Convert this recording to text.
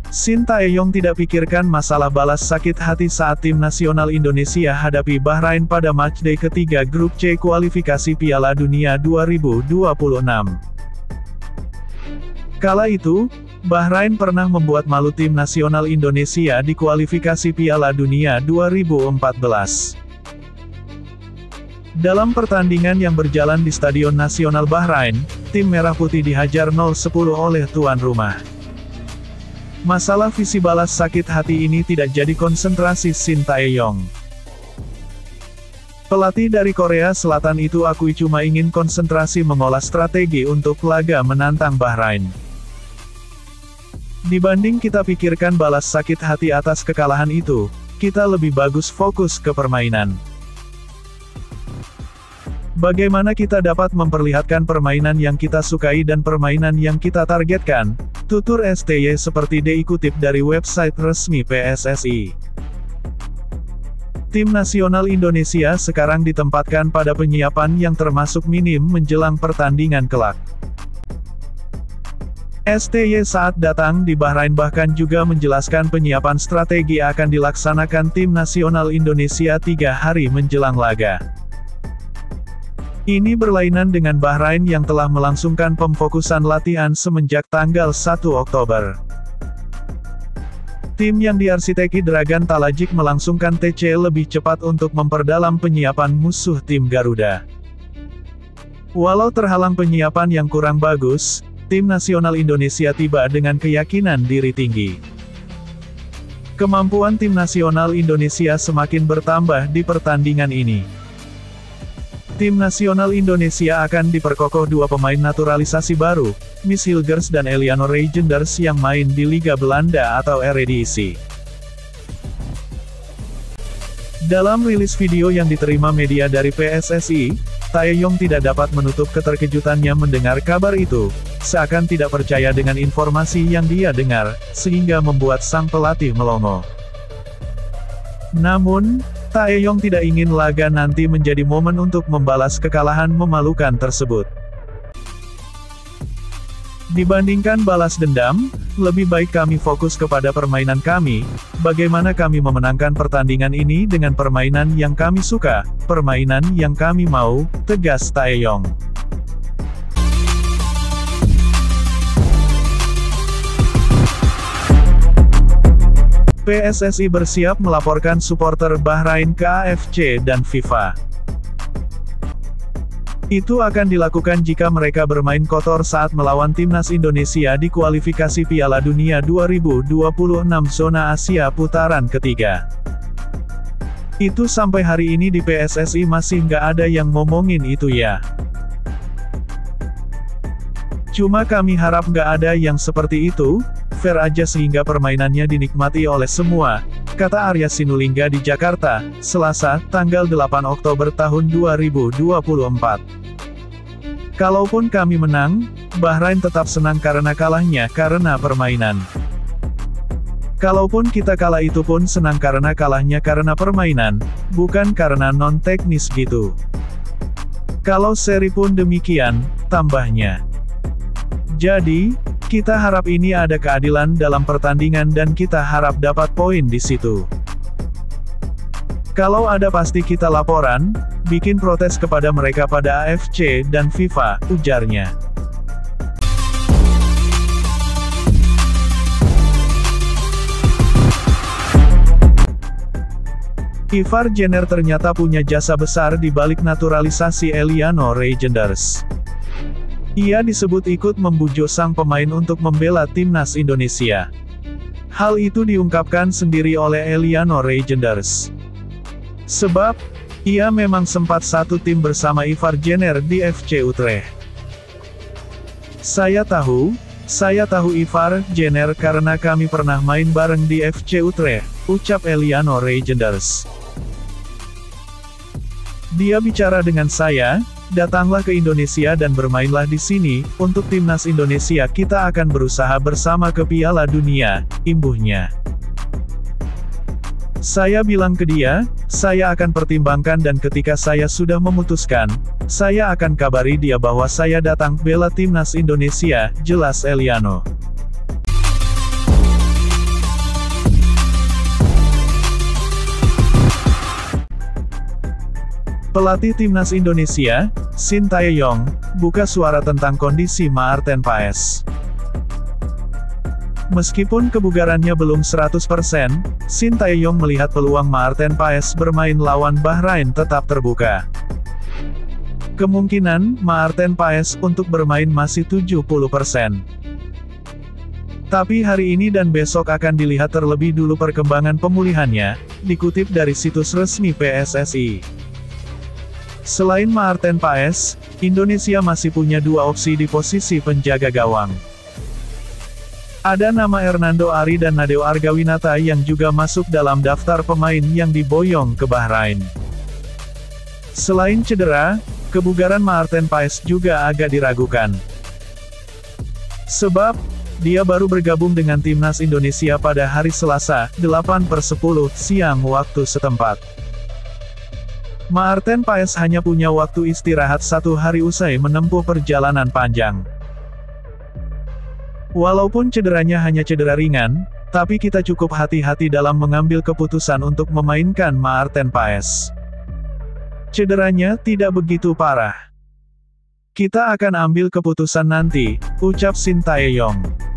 Shin Tae-yong tidak pikirkan masalah balas sakit hati saat tim nasional Indonesia hadapi Bahrain pada matchday ketiga grup C kualifikasi Piala Dunia 2026. Kala itu, Bahrain pernah membuat malu tim nasional Indonesia di kualifikasi Piala Dunia 2014. Dalam pertandingan yang berjalan di Stadion Nasional Bahrain, tim Merah Putih dihajar 0-10 oleh tuan rumah. Masalah visi balas sakit hati ini tidak jadi konsentrasi Shin Tae-yong. Pelatih dari Korea Selatan itu akui cuma ingin konsentrasi mengolah strategi untuk laga menantang Bahrain. Dibanding kita pikirkan balas sakit hati atas kekalahan itu, kita lebih bagus fokus ke permainan. Bagaimana kita dapat memperlihatkan permainan yang kita sukai dan permainan yang kita targetkan, tutur STY seperti dikutip dari website resmi PSSI. Tim nasional Indonesia sekarang ditempatkan pada penyiapan yang termasuk minim menjelang pertandingan kelak. STY saat datang di Bahrain bahkan juga menjelaskan penyiapan strategi akan dilaksanakan tim nasional Indonesia 3 hari menjelang laga. Ini berlainan dengan Bahrain yang telah melangsungkan pemfokusan latihan semenjak tanggal 1 Oktober. Tim yang diarsiteki Dragan Talajik melangsungkan TC lebih cepat untuk memperdalam penyiapan musuh tim Garuda. Walau terhalang penyiapan yang kurang bagus, tim nasional Indonesia tiba dengan keyakinan diri tinggi. Kemampuan tim nasional Indonesia semakin bertambah di pertandingan ini. Tim nasional Indonesia akan diperkokoh dua pemain naturalisasi baru, Miss Hilgers dan Eliano Reijenders yang main di Liga Belanda atau Eredivisie. Dalam rilis video yang diterima media dari PSSI, Tae-yong tidak dapat menutup keterkejutannya mendengar kabar itu, seakan tidak percaya dengan informasi yang dia dengar, sehingga membuat sang pelatih melongo. Namun, Tae-yong tidak ingin laga nanti menjadi momen untuk membalas kekalahan memalukan tersebut. Dibandingkan balas dendam, lebih baik kami fokus kepada permainan kami, bagaimana kami memenangkan pertandingan ini dengan permainan yang kami suka, permainan yang kami mau, tegas Tae-yong. PSSI bersiap melaporkan supporter Bahrain ke AFC dan FIFA. Itu akan dilakukan jika mereka bermain kotor saat melawan timnas Indonesia di kualifikasi Piala Dunia 2026 zona Asia putaran ketiga. Itu sampai hari ini di PSSI masih nggak ada yang ngomongin itu ya. Cuma kami harap nggak ada yang seperti itu, fair aja sehingga permainannya dinikmati oleh semua, kata Arya Sinulinga di Jakarta, Selasa, tanggal 8 Oktober tahun 2024. Kalaupun kami menang, Bahrain tetap senang karena kalahnya karena permainan. Kalaupun kita kalah itu pun senang karena kalahnya karena permainan, bukan karena non-teknis gitu. Kalau seri pun demikian, tambahnya. Jadi, kita harap ini ada keadilan dalam pertandingan dan kita harap dapat poin di situ. Kalau ada pasti kita laporan, bikin protes kepada mereka pada AFC dan FIFA, ujarnya. Ivar Jenner ternyata punya jasa besar di balik naturalisasi Eliano Reijenders. Ia disebut ikut membujuk sang pemain untuk membela timnas Indonesia. Hal itu diungkapkan sendiri oleh Eliano Reijenders. Sebab, ia memang sempat satu tim bersama Ivar Jenner di FC Utrecht. Saya tahu Ivar Jenner karena kami pernah main bareng di FC Utrecht, ucap Eliano Reijenders. Dia bicara dengan saya, datanglah ke Indonesia dan bermainlah di sini, untuk timnas Indonesia kita akan berusaha bersama ke Piala Dunia, imbuhnya. Saya bilang ke dia, saya akan pertimbangkan dan ketika saya sudah memutuskan, saya akan kabari dia bahwa saya datang bela timnas Indonesia, jelas Eliano. Pelatih Timnas Indonesia, Sintayong, buka suara tentang kondisi Maarten Paes. Meskipun kebugarannya belum 100%, Sintayong melihat peluang Maarten Paes bermain lawan Bahrain tetap terbuka. Kemungkinan Maarten Paes untuk bermain masih 70%. Tapi hari ini dan besok akan dilihat terlebih dulu perkembangan pemulihannya, dikutip dari situs resmi PSSI. Selain Maarten Paes, Indonesia masih punya dua opsi di posisi penjaga gawang. Ada nama Hernando Ari dan Nadeo Argawinata yang juga masuk dalam daftar pemain yang diboyong ke Bahrain. Selain cedera, kebugaran Maarten Paes juga agak diragukan. Sebab, dia baru bergabung dengan Timnas Indonesia pada hari Selasa, 8/10 siang waktu setempat. Maarten Paes hanya punya waktu istirahat 1 hari usai menempuh perjalanan panjang. Walaupun cederanya hanya cedera ringan, tapi kita cukup hati-hati dalam mengambil keputusan untuk memainkan Maarten Paes. Cederanya tidak begitu parah. Kita akan ambil keputusan nanti, ucap Sintayong.